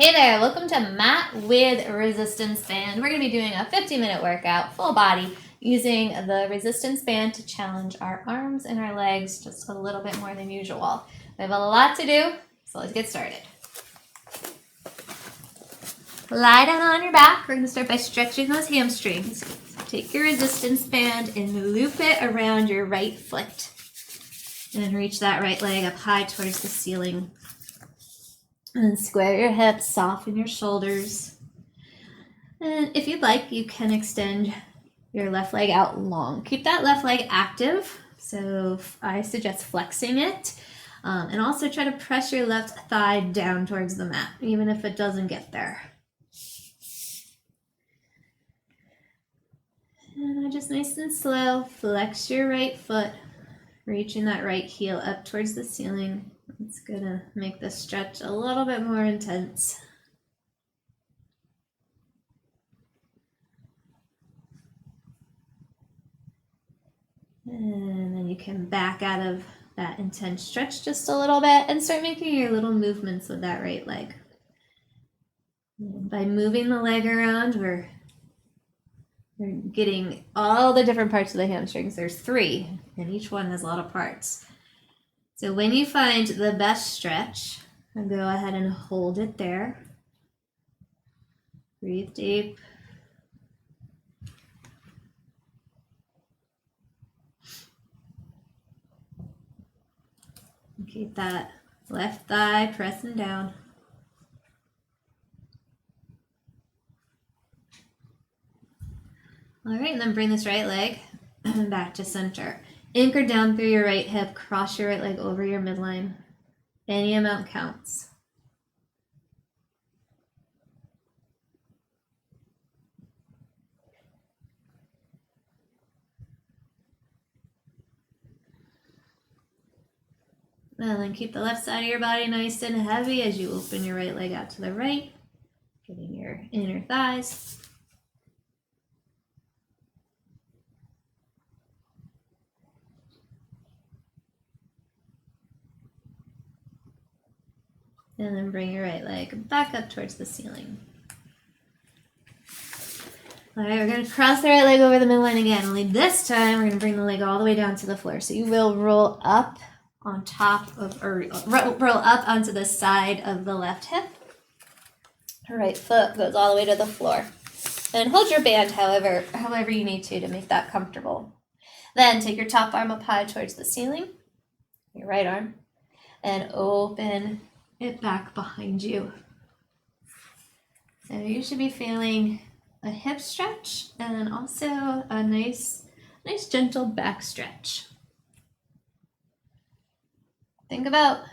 Hey there, welcome to Mat with Resistance Band. We're going to be doing a 50-minute workout, full body, using the resistance band to challenge our arms and our legs just a little bit more than usual. We have a lot to do, so let's get started. Lie down on your back. We're going to start by stretching those hamstrings. So take your resistance band and loop it around your right foot. And then reach that right leg up high towards the ceiling. And then square your hips, soften your shoulders. And if you'd like, you can extend your left leg out long. Keep that left leg active. So I suggest flexing it. And also try to press your left thigh down towards the mat, even if it doesn't get there. And just nice and slow, flex your right foot, reaching that right heel up towards the ceiling. It's gonna make the stretch a little bit more intense. And then you can back out of that intense stretch just a little bit and start making your little movements with that right leg. And by moving the leg around, we're getting all the different parts of the hamstrings. There's 3, and each one has a lot of parts. So when you find the best stretch, go ahead and hold it there. Breathe deep. And keep that left thigh pressing down. All right, and then bring this right leg back to center. Anchor down through your right hip, cross your right leg over your midline. Any amount counts. And then keep the left side of your body nice and heavy as you open your right leg out to the right, getting your inner thighs. And then bring your right leg back up towards the ceiling. All right, we're going to cross the right leg over the midline again. Only this time, we're going to bring the leg all the way down to the floor. So you will roll up on top of, or roll up onto the side of the left hip. Your right foot goes all the way to the floor. And hold your band however you need to make that comfortable. Then take your top arm up high towards the ceiling, your right arm, and open it back behind you. So you should be feeling a hip stretch and then also a nice gentle back stretch. Think about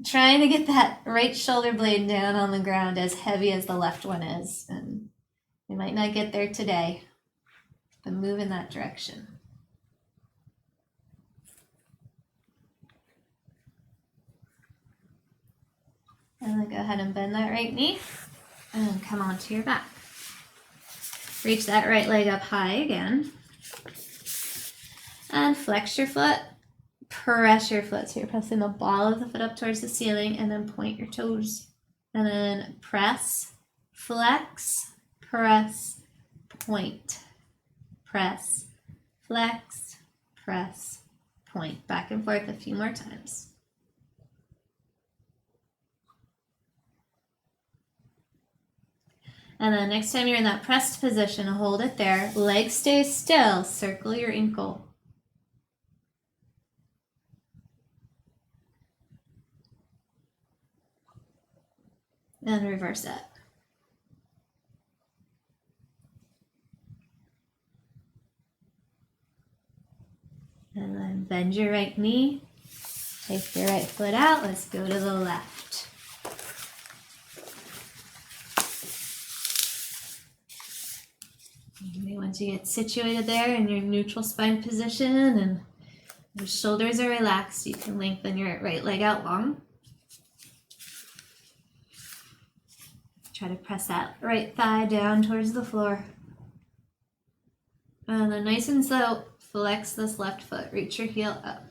trying to get that right shoulder blade down on the ground as heavy as the left one is. And you might not get there today, but move in that direction. And then go ahead and bend that right knee and come onto your back. Reach that right leg up high again. And flex your foot, press your foot. So you're pressing the ball of the foot up towards the ceiling and then point your toes. And then press, flex, press, point. Press, flex, press, point. Back and forth a few more times. And then next time you're in that pressed position, hold it there. Leg stays still. Circle your ankle. And reverse it. And then bend your right knee. Take your right foot out. Let's go to the left. Once you get situated there in your neutral spine position and your shoulders are relaxed, you can lengthen your right leg out long. Try to press that right thigh down towards the floor. And then nice and slow, flex this left foot, reach your heel up.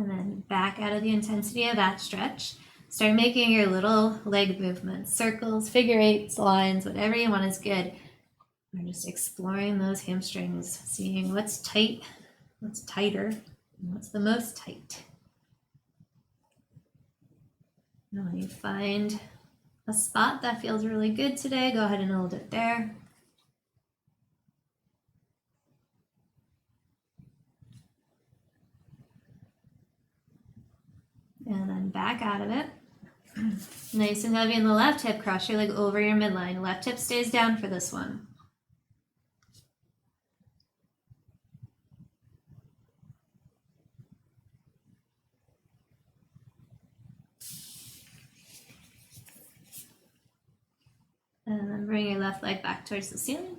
And then back out of the intensity of that stretch. Start making your little leg movements, circles, figure eights, lines, whatever you want is good. We're just exploring those hamstrings, seeing what's tight, what's tighter, and what's the most tight. And when you find a spot that feels really good today, go ahead and hold it there. And then back out of it. Nice and heavy in the left hip, cross your leg over your midline. Left hip stays down for this one. And then bring your left leg back towards the ceiling.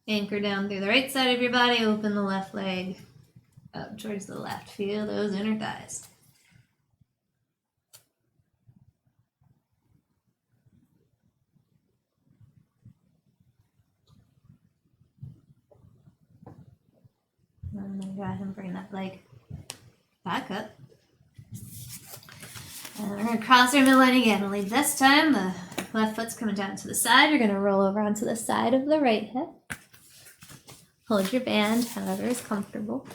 Anchor down through the right side of your body, open the left leg up towards the left. Feel those inner thighs. And then go ahead and bring that leg back up. And we're going to cross our midline again. Only this time, the left foot's coming down to the side. You're going to roll over onto the side of the right hip. Hold your band, however is comfortable.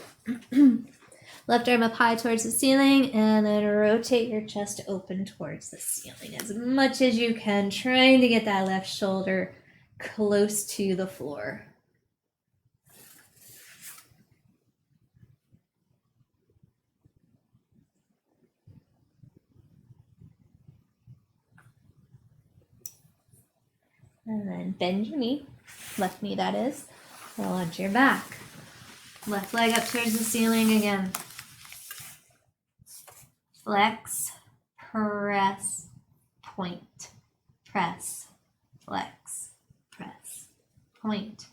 Left arm up high towards the ceiling, and then rotate your chest open towards the ceiling as much as you can, trying to get that left shoulder close to the floor. And then bend your knee, left knee that is, roll onto your back. Left leg up towards the ceiling again. Flex, press, point, press, flex, press, point.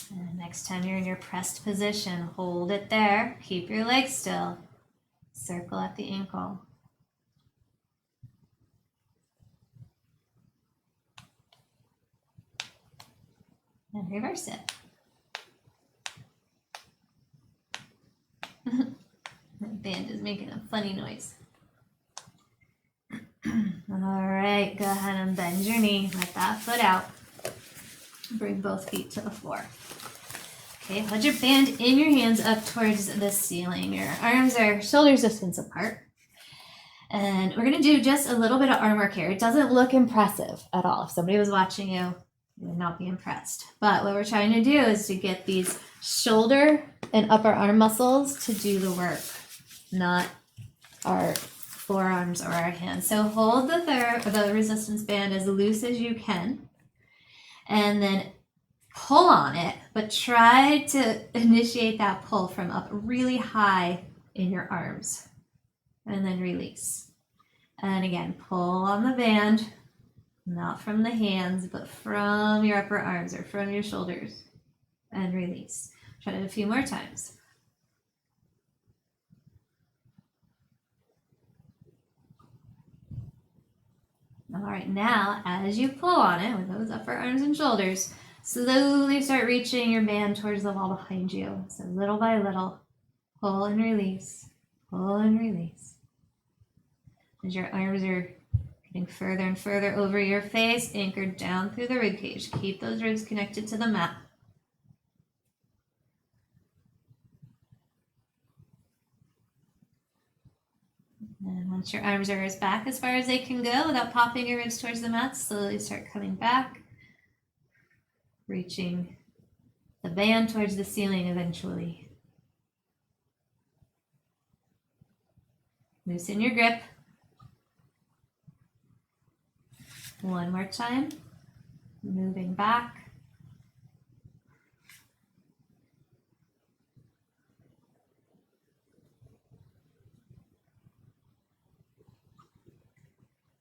And next time you're in your pressed position, hold it there, keep your legs still. Circle at the ankle. And reverse it. That band is making a funny noise. All right, go ahead and bend your knee. Let that foot out. Bring both feet to the floor. Okay, hold your band in your hands up towards the ceiling. Your arms are shoulders distance apart. And we're going to do just a little bit of arm work here. It doesn't look impressive at all. If somebody was watching you, you would not be impressed. But what we're trying to do is to get these shoulder and upper arm muscles to do the work, not our forearms or our hands. So hold the resistance band as loose as you can. And then pull on it, but try to initiate that pull from up really high in your arms. And then release. And again, pull on the band, not from the hands, but from your upper arms or from your shoulders. And release. Try it a few more times. All right, now as you pull on it with those upper arms and shoulders, slowly start reaching your band towards the wall behind you. So little by little, pull and release, pull and release. As your arms are getting further and further over your face, anchored down through the rib cage. Keep those ribs connected to the mat. And once your arms are as back as far as they can go without popping your ribs towards the mat, slowly start coming back, reaching the band towards the ceiling eventually. Loosen your grip. One more time, moving back.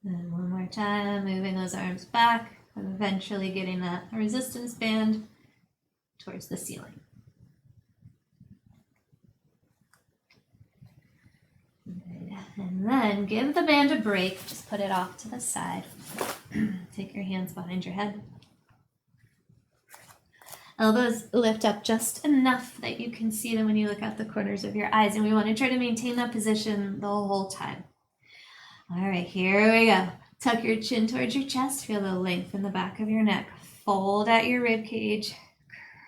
And one more time, moving those arms back, and eventually getting that resistance band towards the ceiling. Good. And then give the band a break, just put it off to the side. Take your hands behind your head. Elbows lift up just enough that you can see them when you look out the corners of your eyes. And we want to try to maintain that position the whole time. All right, here we go. Tuck your chin towards your chest. Feel the length in the back of your neck. Fold at your rib cage.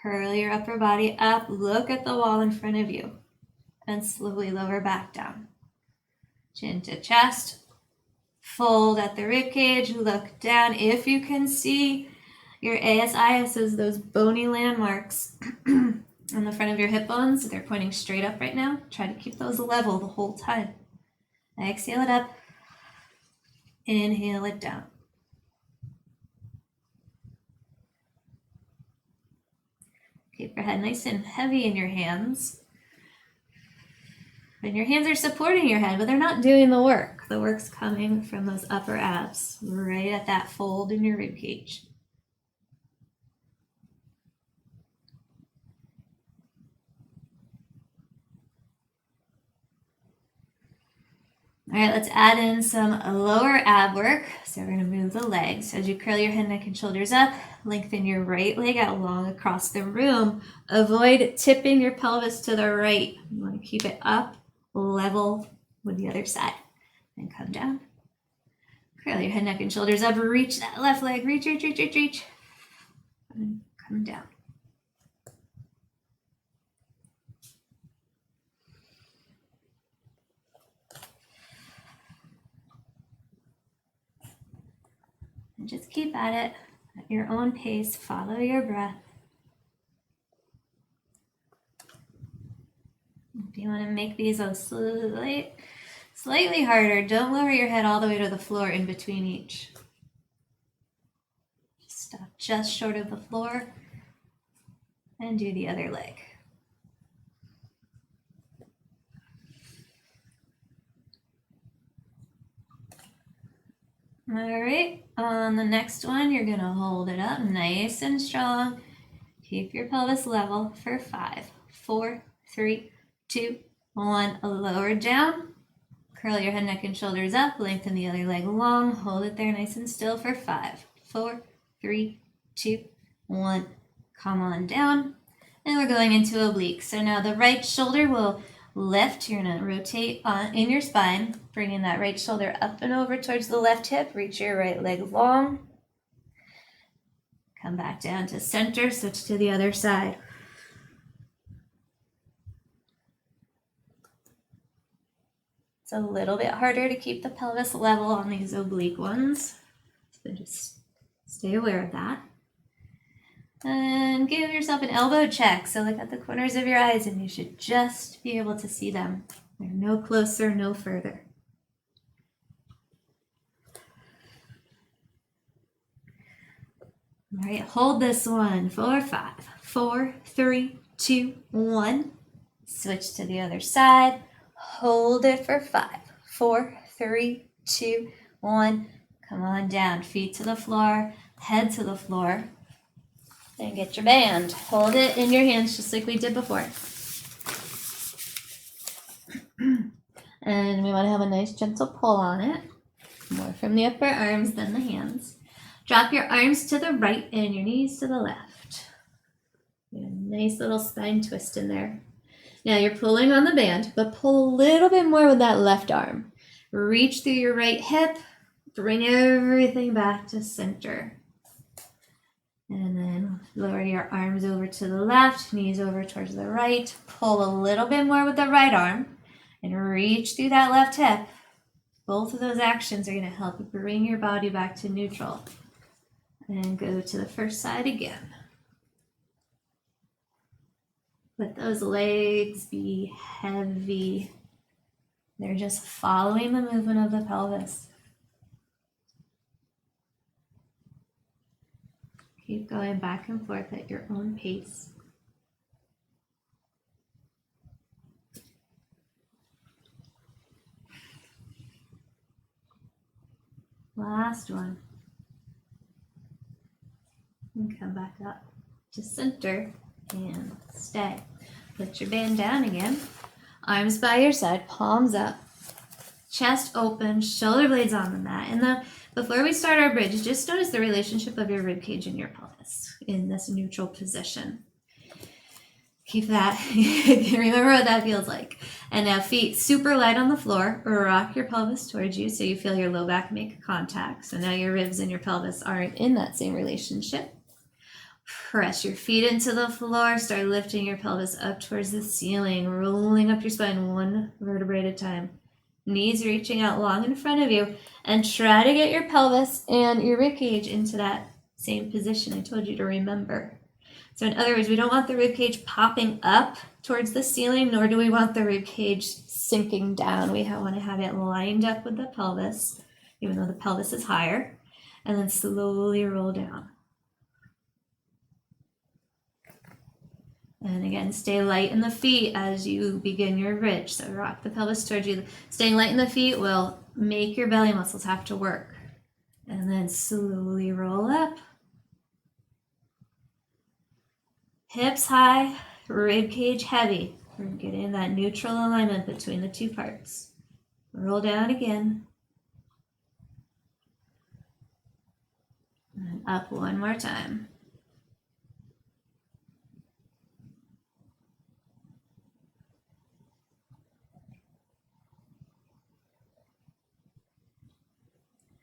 Curl your upper body up. Look at the wall in front of you. And slowly lower back down. Chin to chest. Fold at the rib cage. Look down. If you can see your ASIS is those bony landmarks on the front of your hip bones. They're pointing straight up right now. Try to keep those level the whole time. Exhale it up. Inhale it down. Keep your head nice and heavy in your hands. And your hands are supporting your head, but they're not doing the work. The work's coming from those upper abs, right at that fold in your rib cage. All right, let's add in some lower ab work. So we're going to move the legs. As you curl your head, neck, and shoulders up, lengthen your right leg out long across the room. Avoid tipping your pelvis to the right. You want to keep it up, level with the other side. And come down. Curl your head, neck, and shoulders up. Reach that left leg. Reach, reach, reach, reach, reach. And come down. And just keep at it at your own pace. Follow your breath. If you want to make these a slightly harder, don't lower your head all the way to the floor in between each. Stop just short of the floor and do the other leg. All right, on the next one, you're gonna hold it up nice and strong. Keep your pelvis level for 5, 4, 3, 2, 1. Lower down. Curl your head, neck, and shoulders up. Lengthen the other leg long. Hold it there nice and still for 5, 4, 3, 2, 1. Come on down. And we're going into oblique. So now the right shoulder will lift. You're going to rotate in your spine, bringing that right shoulder up and over towards the left hip. Reach your right leg long. Come back down to center. Switch to the other side. It's a little bit harder to keep the pelvis level on these oblique ones. So just stay aware of that. And give yourself an elbow check. So look at the corners of your eyes and you should just be able to see them. They're no closer, no further. All right, hold this one for 5, 4, 3, 2, 1. Switch to the other side. Hold it for 5, 4, 3, 2, 1. Come on down. Feet to the floor, head to the floor. And get your band. Hold it in your hands just like we did before. And we want to have a nice gentle pull on it. More from the upper arms than the hands. Drop your arms to the right and your knees to the left. A nice little spine twist in there. Now you're pulling on the band, but pull a little bit more with that left arm. Reach through your right hip. Bring everything back to center. And then lower your arms over to the left, knees over towards the right. Pull a little bit more with the right arm and reach through that left hip. Both of those actions are going to help you bring your body back to neutral. And go to the first side again. Let those legs be heavy. They're just following the movement of the pelvis. Keep going back and forth at your own pace. Last one. And come back up to center and stay. Put your band down again. Arms by your side, palms up. Chest open, shoulder blades on the mat. And Before we start our bridge, just notice the relationship of your rib cage and your pelvis in this neutral position. Keep that. Remember what that feels like. And now feet super light on the floor. Rock your pelvis towards you so you feel your low back make contact. So now your ribs and your pelvis aren't in that same relationship. Press your feet into the floor. Start lifting your pelvis up towards the ceiling, rolling up your spine one vertebrae at a time. Knees reaching out long in front of you. And try to get your pelvis and your rib cage into that same position I told you to remember. So in other words, we don't want the rib cage popping up towards the ceiling, nor do we want the rib cage sinking down. We want to have it lined up with the pelvis, even though the pelvis is higher, and then slowly roll down. And again, stay light in the feet as you begin your bridge. So rock the pelvis towards you. Staying light in the feet will make your belly muscles have to work. And then slowly roll up. Hips high, rib cage heavy. We're getting that neutral alignment between the two parts. Roll down again. And up one more time.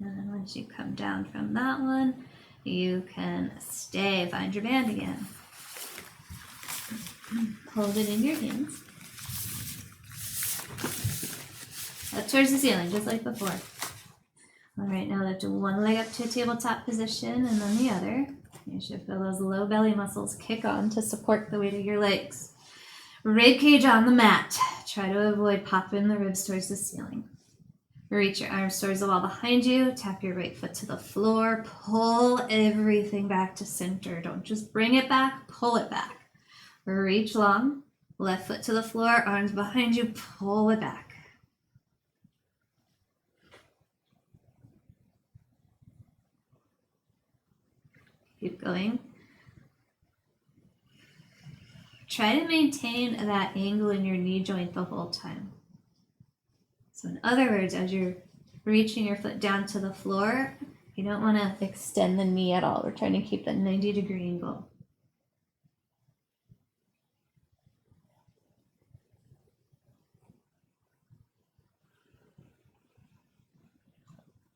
And then once you come down from that one, you can stay. Find your band again. Hold it in your hands. Up towards the ceiling, just like before. All right, now lift one leg up to a tabletop position and then the other. You should feel those low belly muscles kick on to support the weight of your legs. Rib cage on the mat. Try to avoid popping the ribs towards the ceiling. Reach your arms towards the wall behind you. Tap your right foot to the floor. Pull everything back to center. Don't just bring it back, pull it back. Reach long, left foot to the floor, arms behind you, pull it back. Keep going. Try to maintain that angle in your knee joint the whole time. So in other words, as you're reaching your foot down to the floor, you don't want to extend the knee at all. We're trying to keep that 90-degree angle.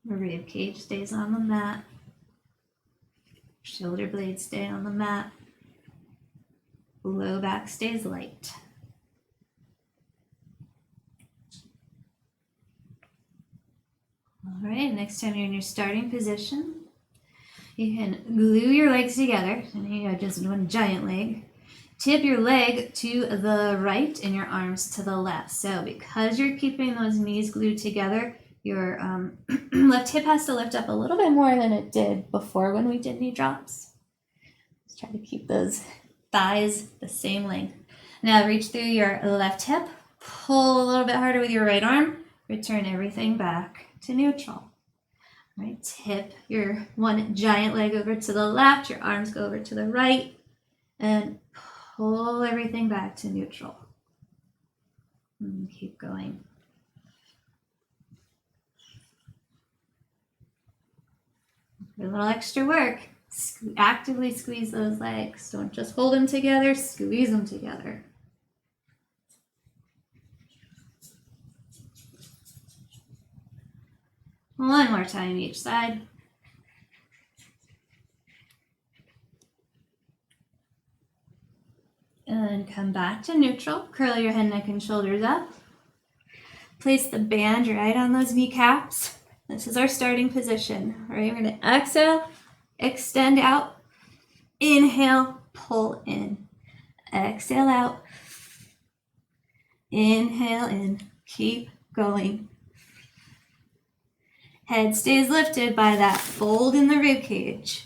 The rib cage stays on the mat. Shoulder blades stay on the mat. Low back stays light. All right, next time you're in your starting position, you can glue your legs together. And you have just one giant leg. Tip your leg to the right and your arms to the left. So because you're keeping those knees glued together, your left hip has to lift up a little bit more than it did before when we did knee drops. Let's try to keep those thighs the same length. Now reach through your left hip, pull a little bit harder with your right arm, return everything back to neutral. All right, tip your one giant leg over to the left, your arms go over to the right, and pull everything back to neutral. And keep going. A little extra work. Actively squeeze those legs. Don't just hold them together, squeeze them together. One more time each side. And come back to neutral. Curl your head, neck, and shoulders up. Place the band right on those kneecaps. This is our starting position. All right, we're going to exhale, extend out, inhale, pull in. Exhale out, inhale in. Keep going. Head stays lifted by that fold in the rib cage.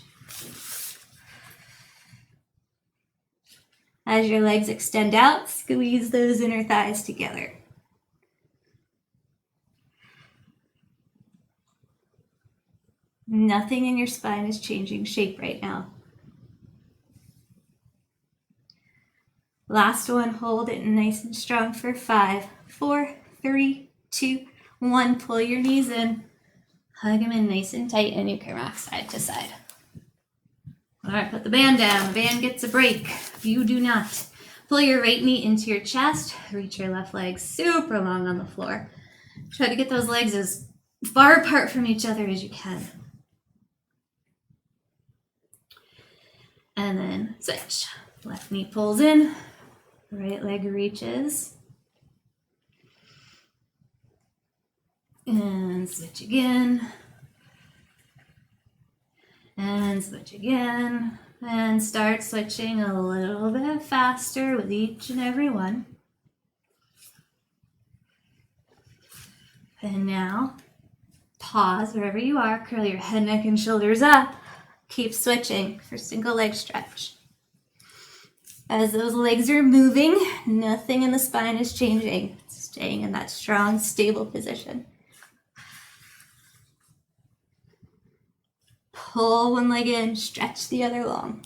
As your legs extend out, squeeze those inner thighs together. Nothing in your spine is changing shape right now. Last one, hold it nice and strong for 5, 4, 3, 2, 1. Pull your knees in. Hug them in nice and tight, and you can rock side to side. All right, put the band down. The band gets a break. You do not. Pull your right knee into your chest. Reach your left leg super long on the floor. Try to get those legs as far apart from each other as you can. And then switch. Left knee pulls in. Right leg reaches. And switch again. And switch again. And start switching a little bit faster with each and every one. And now, pause wherever you are, curl your head, neck, and shoulders up. Keep switching for single leg stretch. As those legs are moving, nothing in the spine is changing. It's staying in that strong, stable position. Pull one leg in, stretch the other long.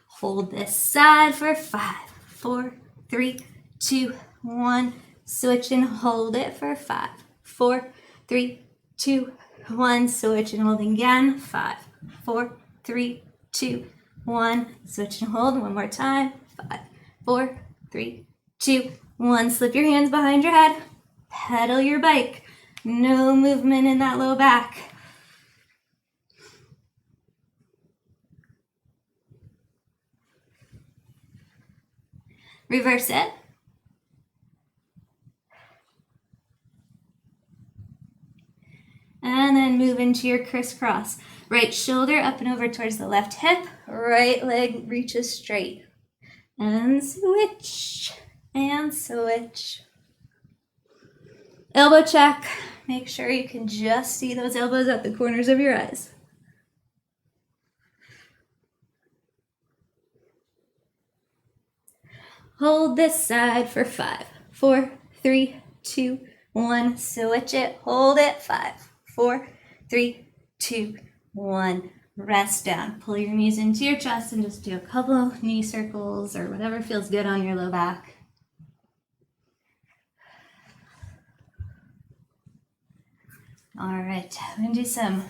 Hold this side for 5, 4, 3, 2, 1. Switch and hold it for 5, 4, 3, 2, 1. Switch and hold again. 5, 4, 3, 2, 1. Switch and hold one more time. 5, 4, 3, 2, 1. Slip your hands behind your head. Pedal your bike. No movement in that low back. Reverse it. And then move into your crisscross. Right shoulder up and over towards the left hip. Right leg reaches straight. And switch. And switch. Elbow check. Make sure you can just see those elbows at the corners of your eyes. Hold this side for 5, 4, 3, 2, 1. Switch it. Hold it. 5, 4, 3, 2, 1. Rest down. Pull your knees into your chest and just do a couple of knee circles or whatever feels good on your low back. All right, I'm going to do some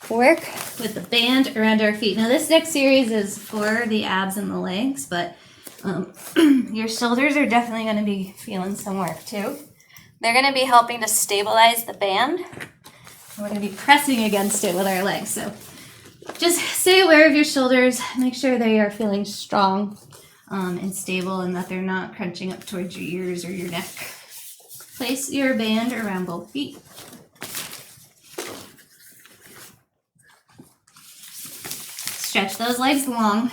work with the band around our feet. Now this next series is for the abs and the legs, but your shoulders are definitely going to be feeling some work too. They're going to be helping to stabilize the band. We're going to be pressing against it with our legs. So just stay aware of your shoulders. Make sure they are feeling strong and stable and that they're not crunching up towards your ears or your neck. Place your band around both feet. Stretch those legs long.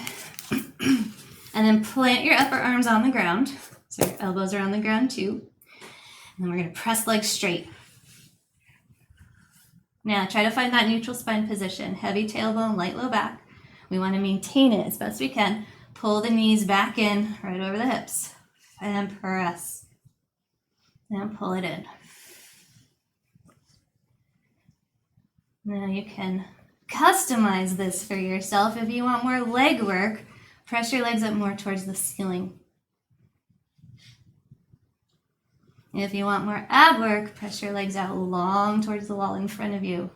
And then plant your upper arms on the ground. So your elbows are on the ground too. And then we're going to press legs straight. Now try to find that neutral spine position. Heavy tailbone, light low back. We want to maintain it as best we can. Pull the knees back in, right over the hips. And press. And pull it in. Now you can customize this for yourself. If you want more leg work, press your legs up more towards the ceiling. If you want more ab work, press your legs out long towards the wall in front of you.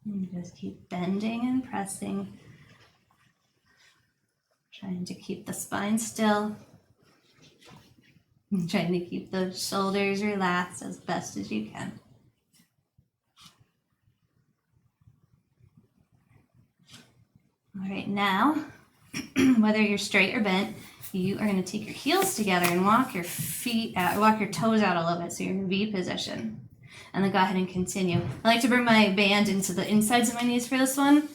And just keep bending and pressing. Trying to keep the spine still. And trying to keep those shoulders relaxed as best as you can. All right, now, whether you're straight or bent, you are going to take your heels together and walk your feet out, walk your toes out a little bit so you're in V position. And then go ahead and continue. I like to bring my band into the insides of my knees for this one.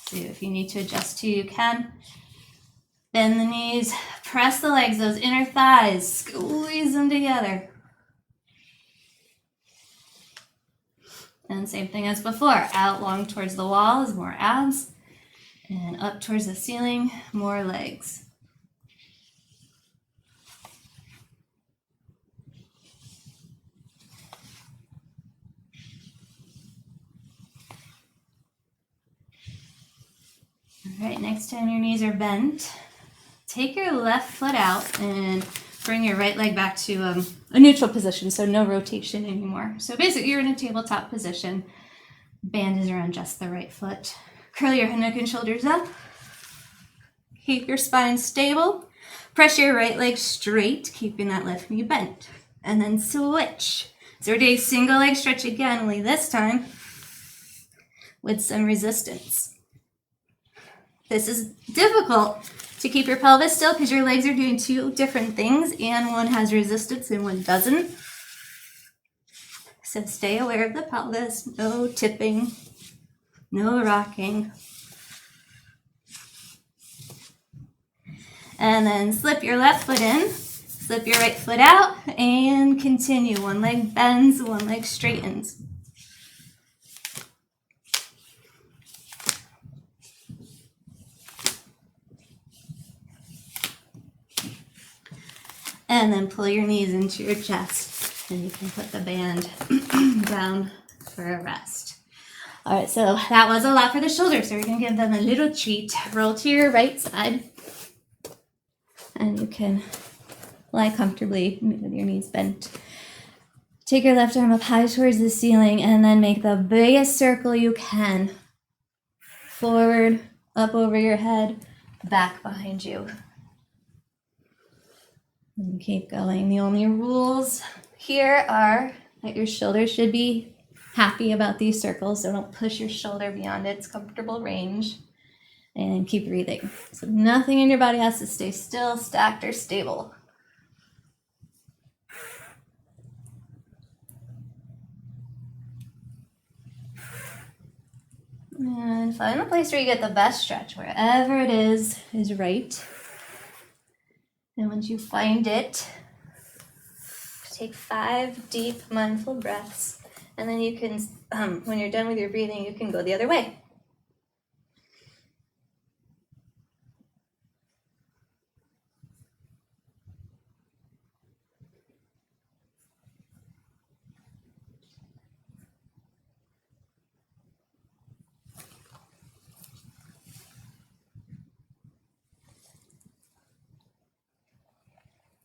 So if you need to adjust to, you can. Bend the knees, press the legs, those inner thighs, squeeze them together. And same thing as before, out long towards the wall is more abs, and up towards the ceiling, more legs. All right, next time your knees are bent, take your left foot out and bring your right leg back to a neutral position, so no rotation anymore. So basically you're in a tabletop position. Band is around just the right foot. Curl your neck and shoulders up. Keep your spine stable. Press your right leg straight, keeping that left knee bent. And then switch. So we're doing single leg stretch again, only this time with some resistance. This is difficult to keep your pelvis still because your legs are doing two different things and one has resistance and one doesn't. So stay aware of the pelvis, no tipping, no rocking. And then slip your left foot in, slip your right foot out, and continue. One leg bends, one leg straightens. And then pull your knees into your chest, and you can put the band down for a rest. All right, so that was a lot for the shoulders, so we're gonna give them a little treat. Roll to your right side. And you can lie comfortably with your knees bent. Take your left arm up high towards the ceiling and then make the biggest circle you can. Forward, up over your head, back behind you. And keep going. The only rules here are that your shoulders should be happy about these circles, so don't push your shoulder beyond its comfortable range. And keep breathing. So nothing in your body has to stay still, stacked, or stable. And find the place where you get the best stretch. Wherever it is right. And once you find it, take 5 deep, mindful breaths. And then you can, when you're done with your breathing, you can go the other way.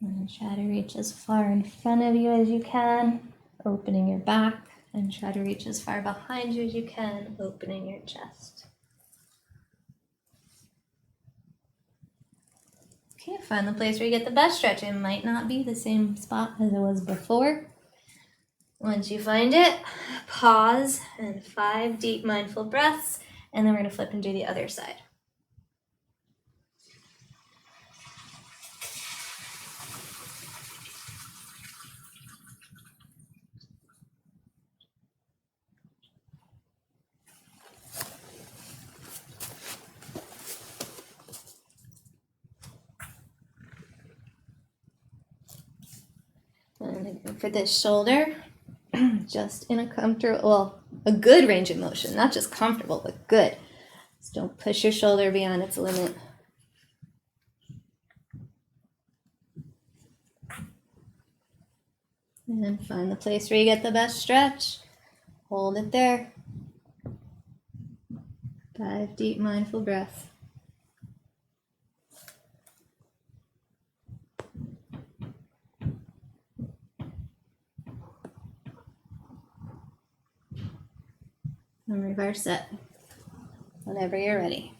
And try to reach as far in front of you as you can, opening your back, and try to reach as far behind you as you can, opening your chest. Okay, find the place where you get the best stretch. It might not be the same spot as it was before. Once you find it, pause and 5 deep mindful breaths, and then we're going to flip and do the other side. And for this shoulder, just in a comfortable, well, a good range of motion, not just comfortable, but good. Just don't push your shoulder beyond its limit. And then find the place where you get the best stretch. Hold it there. 5 deep mindful breaths. And reverse it whenever you're ready.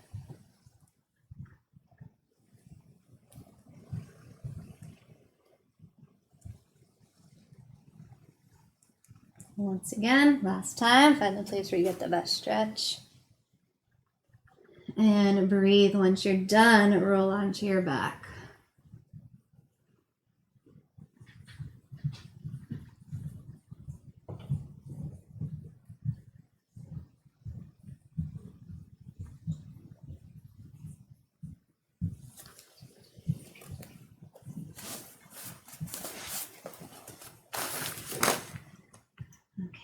Once again, last time, find the place where you get the best stretch. And breathe. Once you're done, roll onto your back.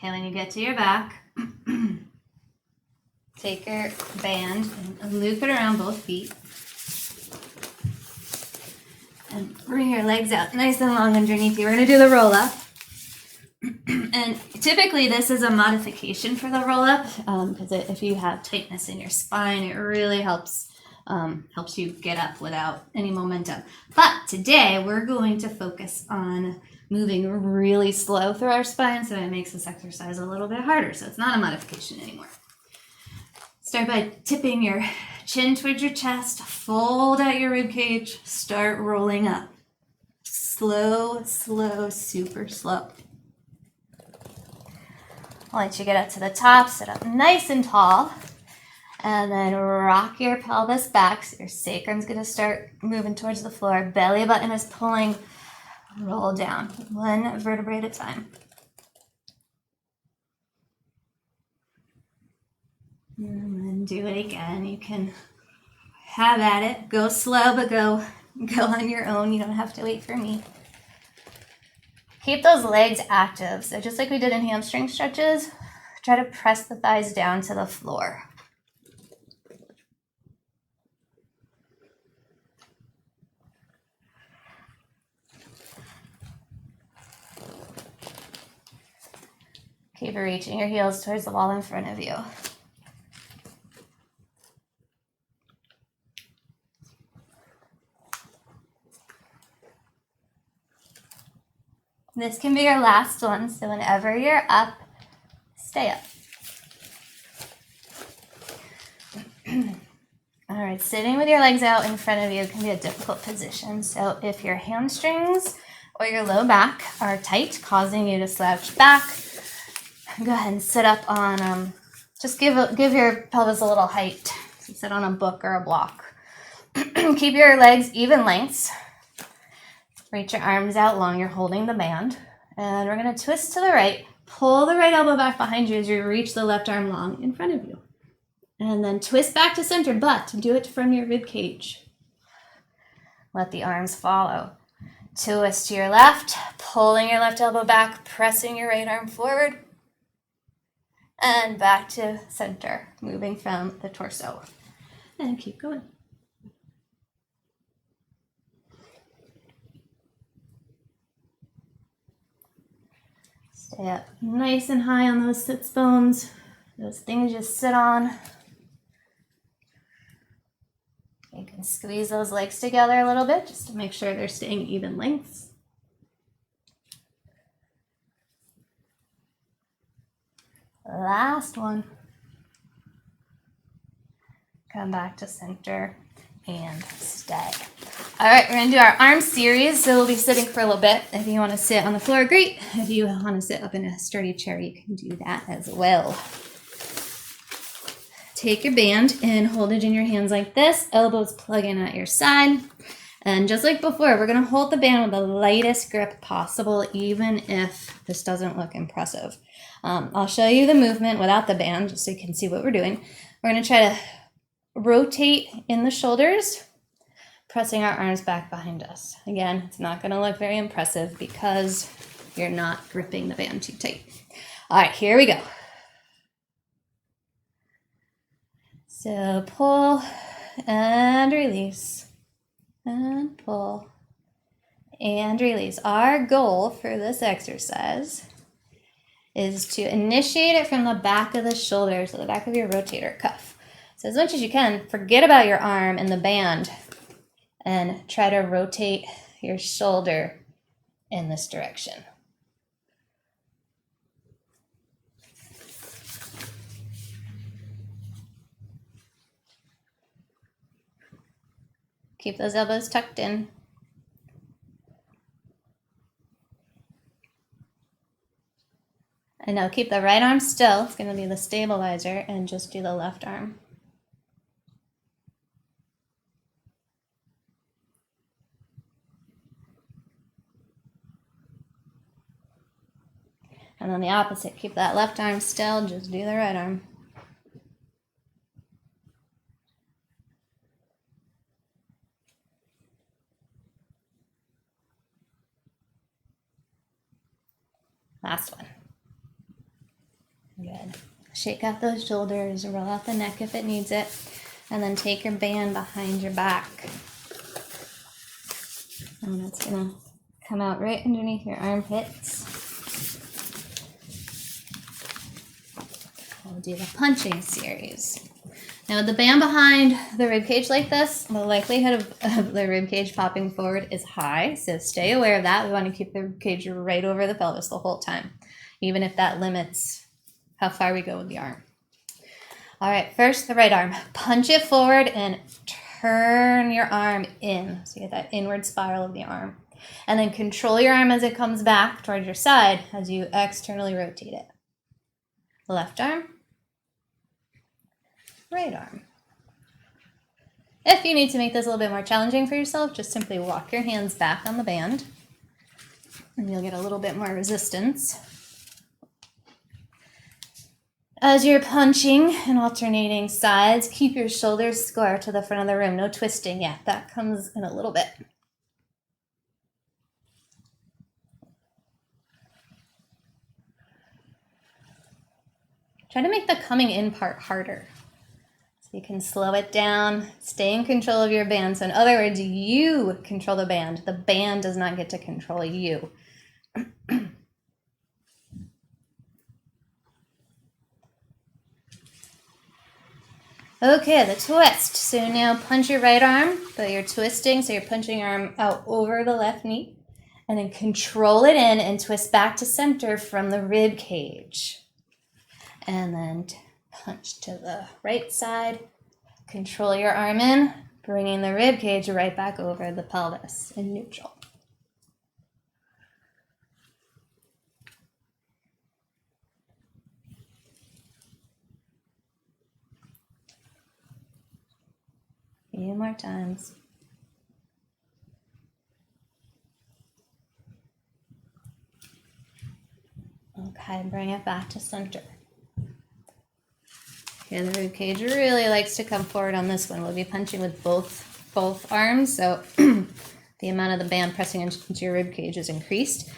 Okay, when you get to your back, take your band and loop it around both feet. And bring your legs out nice and long underneath you. We're going to do the roll up. And typically this is a modification for the roll up because if you have tightness in your spine, it really helps helps you get up without any momentum. But today we're going to focus on moving really slow through our spine, so it makes this exercise a little bit harder. So it's not a modification anymore. Start by tipping your chin towards your chest, fold out your rib cage, start rolling up. Slow, slow, super slow. I'll let you get up to the top, sit up nice and tall, and then rock your pelvis back. So your sacrum's gonna start moving towards the floor. Belly button is pulling. Roll down, one vertebrae at a time. And then do it again. You can have at it. Go slow, but go on your own. You don't have to wait for me. Keep those legs active. So just like we did in hamstring stretches, try to press the thighs down to the floor. Keep reaching your heels towards the wall in front of you. This can be your last one, so whenever you're up, stay up. All right, sitting with your legs out in front of you can be a difficult position. So if your hamstrings or your low back are tight, causing you to slouch back, go ahead and sit up on, just give your pelvis a little height. So sit on a book or a block. Keep your legs even lengths. Reach your arms out long, you're holding the band. And we're gonna twist to the right, pull the right elbow back behind you as you reach the left arm long in front of you. And then twist back to center, but do it from your rib cage. Let the arms follow. Twist to your left, pulling your left elbow back, pressing your right arm forward. And back to center, moving from the torso. And keep going. Stay up nice and high on those sits bones, those things you sit on. You can squeeze those legs together a little bit just to make sure they're staying even lengths. Last one. Come back to center and stay. All right, we're gonna do our arm series. So we'll be sitting for a little bit. If you wanna sit on the floor, great. If you wanna sit up in a sturdy chair, you can do that as well. Take your band and hold it in your hands like this. Elbows plug in at your side. And just like before, we're gonna hold the band with the lightest grip possible, even if this doesn't look impressive. I'll show you the movement without the band, just so you can see what we're doing. We're gonna try to rotate in the shoulders, pressing our arms back behind us. Again, it's not gonna look very impressive because you're not gripping the band too tight. All right, here we go. So pull and release, and pull and release. Our goal for this exercise is to initiate it from the back of the shoulder, so the back of your rotator cuff. So as much as you can, forget about your arm and the band and try to rotate your shoulder in this direction. Keep those elbows tucked in. And now keep the right arm still. It's going to be the stabilizer, and just do the left arm. And then the opposite, keep that left arm still, just do the right arm. Last one. Good. Shake out those shoulders, roll out the neck if it needs it, and then take your band behind your back. And that's gonna come out right underneath your armpits. We'll do the punching series. Now with the band behind the rib cage like this, the likelihood of the rib cage popping forward is high. So stay aware of that. We want to keep the rib cage right over the pelvis the whole time, even if that limits how far we go with the arm. All right, first the right arm. Punch it forward and turn your arm in. So you get that inward spiral of the arm. And then control your arm as it comes back towards your side as you externally rotate it. Left arm, right arm. If you need to make this a little bit more challenging for yourself, just simply walk your hands back on the band and you'll get a little bit more resistance. As you're punching and alternating sides, keep your shoulders square to the front of the room. No twisting yet. That comes in a little bit. Try to make the coming in part harder. So you can slow it down, stay in control of your band. So in other words, you control the band. The band does not get to control you. Okay, the twist. So now punch your right arm, but you're twisting, so you're punching your arm out over the left knee. And then control it in and twist back to center from the rib cage. And then punch to the right side. Control your arm in, bringing the rib cage right back over the pelvis in neutral. A few more times. Okay, bring it back to center. Okay, the rib cage really likes to come forward on this one. We'll be punching with both arms, so the amount of the band pressing into your rib cage is increased.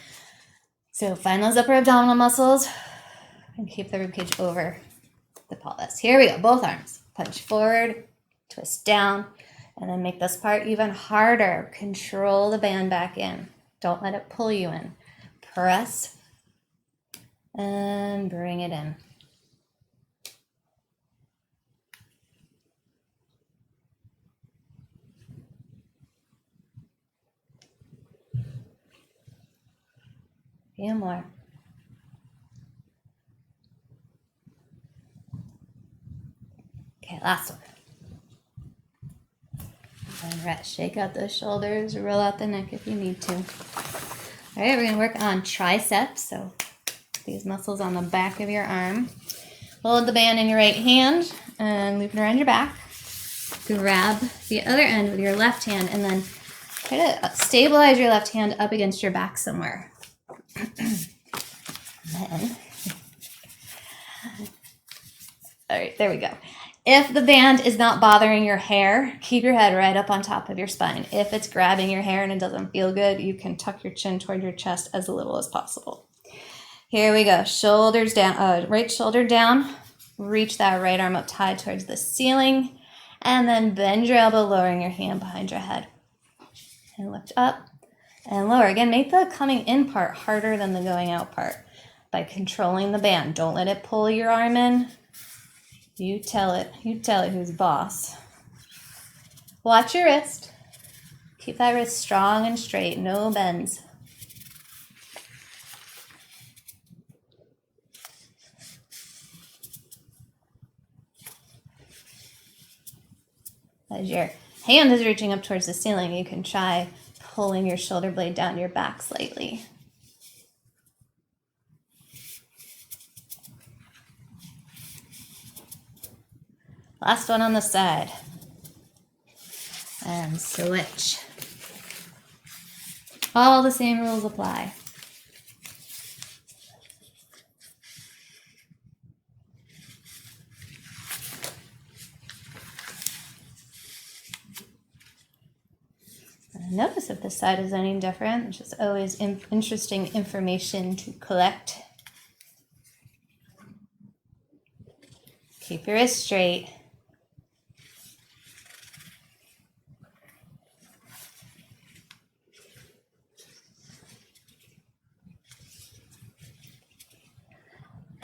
So find those upper abdominal muscles and keep the rib cage over the pelvis. Here we go, both arms. Punch forward, twist down, and then make this part even harder. Control the band back in. Don't let it pull you in. Press and bring it in. A few more. Okay, last one. And rest. Shake out those shoulders, roll out the neck if you need to. All right, we're gonna work on triceps. So these muscles on the back of your arm. Hold the band in your right hand and loop it around your back. Grab the other end with your left hand and then try to stabilize your left hand up against your back somewhere. Then, all right, there we go. If the band is not bothering your hair, keep your head right up on top of your spine. If it's grabbing your hair and it doesn't feel good, you can tuck your chin toward your chest as little as possible. Here we go. Shoulders down, right shoulder down. Reach that right arm up high towards the ceiling. And then bend your elbow, lowering your hand behind your head. And lift up and lower. Again, make the coming in part harder than the going out part by controlling the band. Don't let it pull your arm in. You tell it who's boss. Watch your wrist. Keep that wrist strong and straight, no bends. As your hand is reaching up towards the ceiling, you can try pulling your shoulder blade down your back slightly. Last one on the side. And switch. All the same rules apply. Notice if this side is any different. It's just always interesting information to collect. Keep your wrist straight.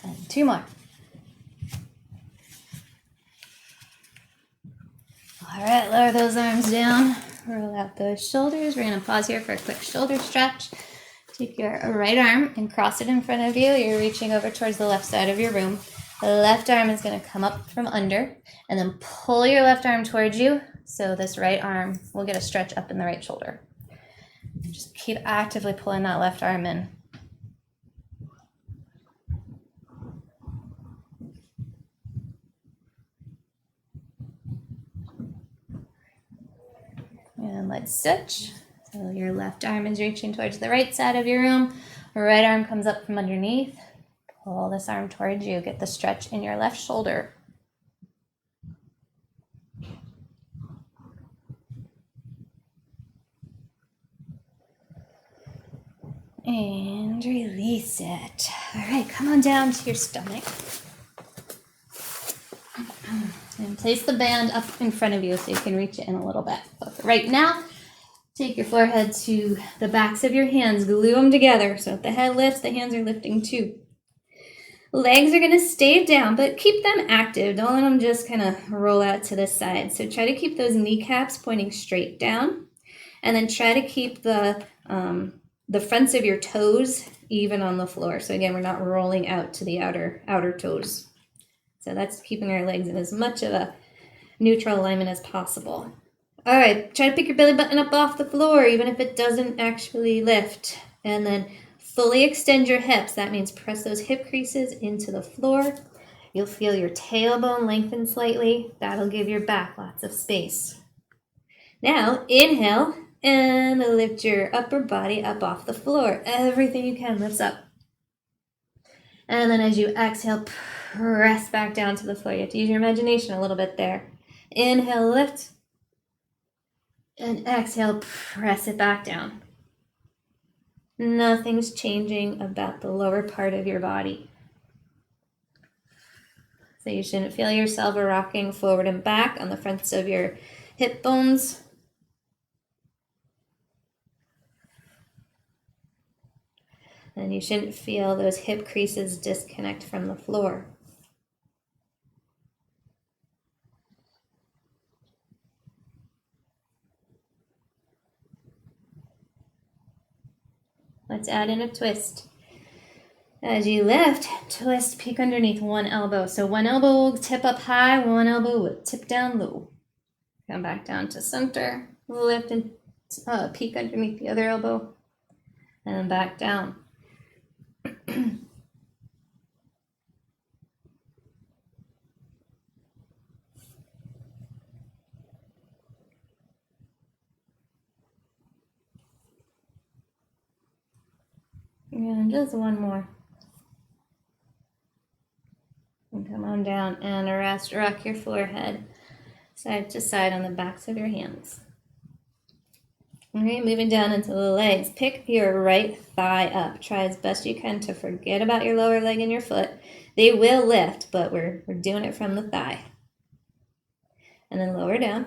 And two more. Lower those arms down. Roll out those shoulders. We're going to pause here for a quick shoulder stretch. Take your right arm and cross it in front of you. You're reaching over towards the left side of your room. The left arm is going to come up from under, and then pull your left arm towards you. So this right arm will get a stretch up in the right shoulder. Just keep actively pulling that left arm in. And let's switch. So your left arm is reaching towards the right side of your room. Right arm comes up from underneath. Pull this arm towards you. Get the stretch in your left shoulder. And release it. All right, come on down to your stomach. And place the band up in front of you so you can reach it in a little bit. But for right now, take your forehead to the backs of your hands. Glue them together. So if the head lifts, the hands are lifting too. Legs are going to stay down, but keep them active. Don't let them just kind of roll out to the side. So try to keep those kneecaps pointing straight down. And then try to keep the fronts of your toes even on the floor. So again, we're not rolling out to the outer toes. So that's keeping our legs in as much of a neutral alignment as possible. All right, try to pick your belly button up off the floor, even if it doesn't actually lift. And then fully extend your hips. That means press those hip creases into the floor. You'll feel your tailbone lengthen slightly. That'll give your back lots of space. Now, inhale and lift your upper body up off the floor. Everything you can lifts up. And then as you exhale, press back down to the floor. You have to use your imagination a little bit there. Inhale, lift. And exhale, press it back down. Nothing's changing about the lower part of your body. So you shouldn't feel yourself rocking forward and back on the fronts of your hip bones. And you shouldn't feel those hip creases disconnect from the floor. Let's add in a twist. As you lift, twist, peek underneath one elbow. So one elbow will tip up high, one elbow will tip down low. Come back down to center, lift and peek underneath the other elbow, and back down. And just one more. And come on down and rest. Rock your forehead side to side on the backs of your hands. All right, moving down into the legs. Pick your right thigh up. Try as best you can to forget about your lower leg and your foot. They will lift, but we're doing it from the thigh. And then lower down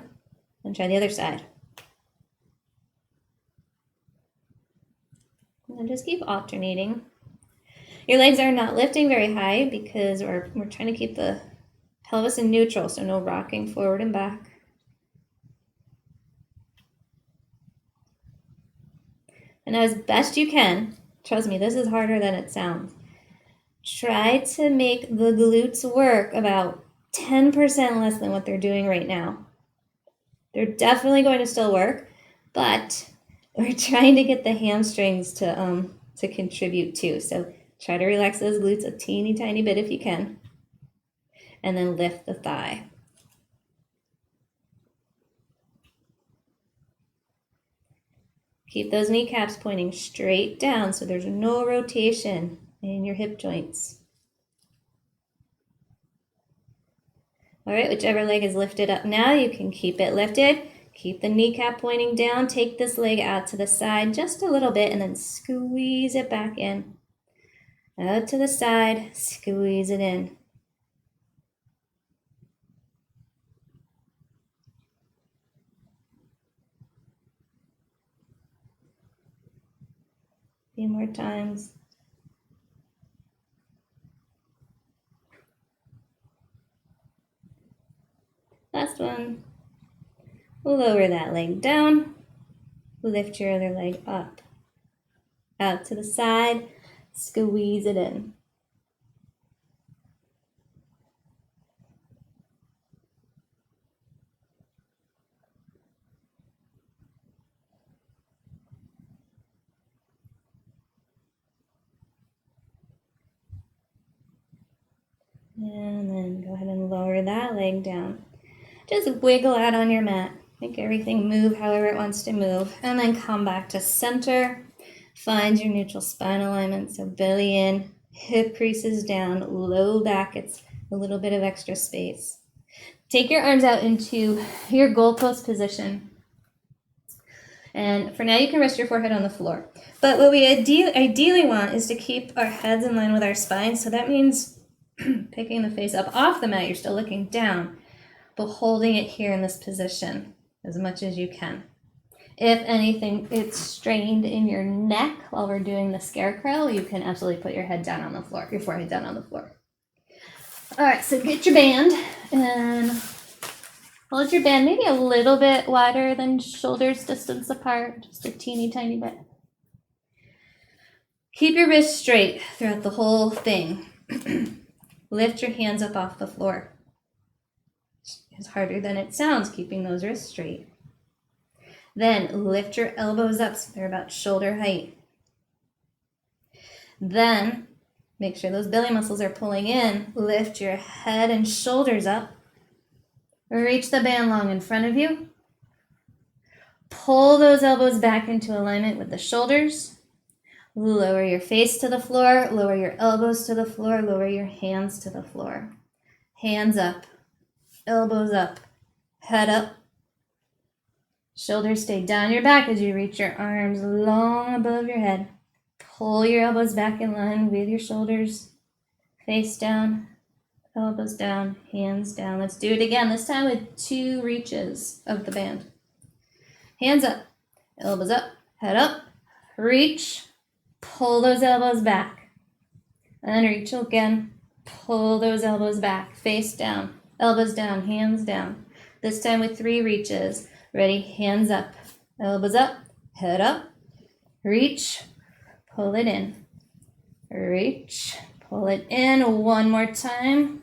and try the other side. And just keep alternating. Your legs are not lifting very high because we're trying to keep the pelvis in neutral, so no rocking forward and back. And as best you can, trust me, this is harder than it sounds. Try to make the glutes work about 10% less than what they're doing right now. They're definitely going to still work, but we're trying to get the hamstrings to contribute too. So try to relax those glutes a teeny tiny bit if you can. And then lift the thigh. Keep those kneecaps pointing straight down so there's no rotation in your hip joints. All right, whichever leg is lifted up now, you can keep it lifted. Keep the kneecap pointing down. Take this leg out to the side just a little bit and then squeeze it back in. Out to the side, squeeze it in. A few more times. Last one. Lower that leg down. Lift your other leg up. Out to the side. Squeeze it in. And then go ahead and lower that leg down. Just wiggle out on your mat. Make everything move however it wants to move. And then come back to center. Find your neutral spine alignment. So belly in, hip creases down, low back. It's a little bit of extra space. Take your arms out into your goalpost position. And for now, you can rest your forehead on the floor. But what we ideally want is to keep our heads in line with our spine. So that means picking the face up off the mat. You're still looking down, but holding it here in this position as much as you can. If anything, it's strained in your neck while we're doing the scarecrow, you can absolutely put your head down on the floor, your forehead down on the floor. All right, so get your band and hold your band maybe a little bit wider than shoulders distance apart, just a teeny tiny bit. Keep your wrists straight throughout the whole thing. Lift your hands up off the floor. It's harder than it sounds, keeping those wrists straight. Then lift your elbows up so they're about shoulder height. Then make sure those belly muscles are pulling in. Lift your head and shoulders up. Reach the band long in front of you. Pull those elbows back into alignment with the shoulders. Lower your face to the floor. Lower your elbows to the floor. Lower your hands to the floor. Hands up. Elbows up. Head up. Shoulders stay down your back as you reach your arms long above your head. Pull your elbows back in line with your shoulders. Face down, elbows down, hands down. Let's do it again, this time with 2 reaches of the band. Hands up, elbows up, head up, reach, pull those elbows back. And reach again, pull those elbows back, face down, elbows down, hands down. This time with 3 reaches. Ready, hands up, elbows up, head up, reach, pull it in, reach, pull it in. One more time.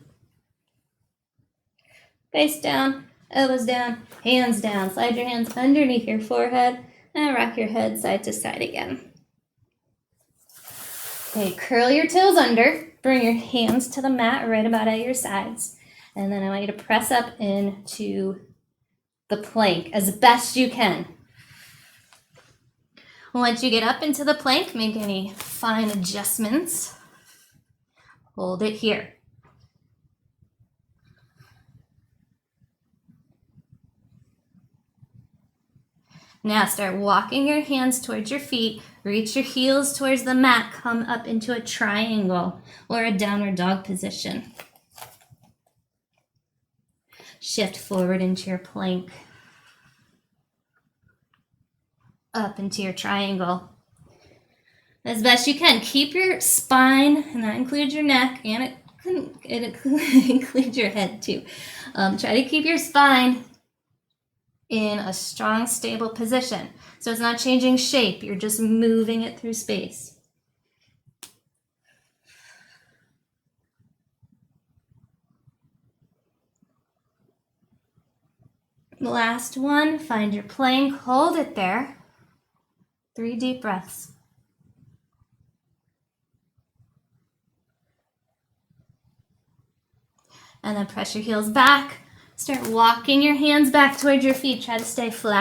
Face down, elbows down, hands down. Slide your hands underneath your forehead and rock your head side to side again. Okay, curl your toes under, bring your hands to the mat right about at your sides. And then I want you to press up into the plank as best you can. Once you get up into the plank, make any fine adjustments. Hold it here. Now start walking your hands towards your feet. Reach your heels towards the mat. Come up into a triangle or a downward dog position. Shift forward into your plank. Up into your triangle. As best you can, keep your spine, and that includes your neck, and it includes your head too. Try to keep your spine in a strong, stable position. So it's not changing shape, you're just moving it through space. Last one, find your plank, hold it there. 3 deep breaths. And then press your heels back. Start walking your hands back towards your feet. Try to stay flat.